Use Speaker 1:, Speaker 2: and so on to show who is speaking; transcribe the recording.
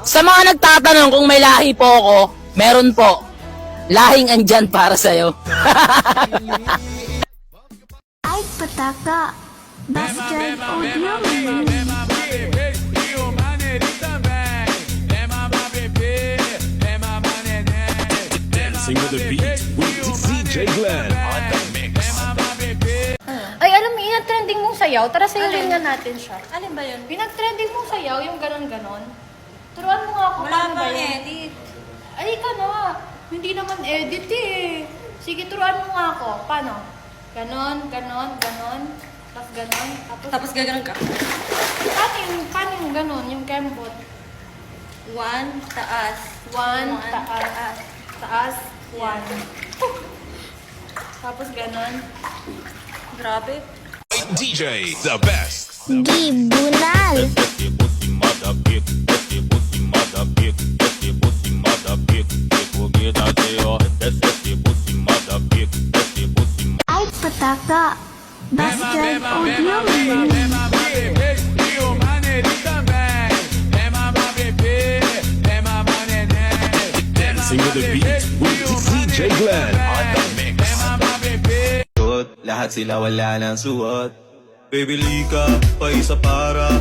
Speaker 1: Sa mga nagtatanong kung may lahi po ako, meron po. Lahing andyan para sa'yo.
Speaker 2: Ay, pataka. Bastard audio.
Speaker 3: Dancing with the beat with DJ Glenn on the mix.
Speaker 4: Ay, alam mo, yung trending mong sayaw, tara sayawin nga natin siya.
Speaker 5: Alin ba yun?
Speaker 4: Pinag-trending mong sayaw, yung ganon-ganon. Turuan mo nga ako.
Speaker 5: Wala
Speaker 4: paano ba
Speaker 5: pang
Speaker 4: yun?
Speaker 5: edit.
Speaker 4: Ay, ka na. Hindi naman edit eh. Sige, turuan mo nga ako. Paano? Ganon, ganon, ganon. Tapos ganon.
Speaker 5: Tapos gaganon ka.
Speaker 4: Paano yung ganon? Yung kembot.
Speaker 5: 1, taas.
Speaker 4: 1, taas. Taas, 1. Tapos ganon.
Speaker 5: Grabe.
Speaker 3: DJ, the best.
Speaker 2: Gibunal. Ay, pataka. Bastard audio.
Speaker 3: Dancing with the beat with DJ Glenn on the mix.
Speaker 6: Lahat sila wala nang suot. Bibili ka pa isa para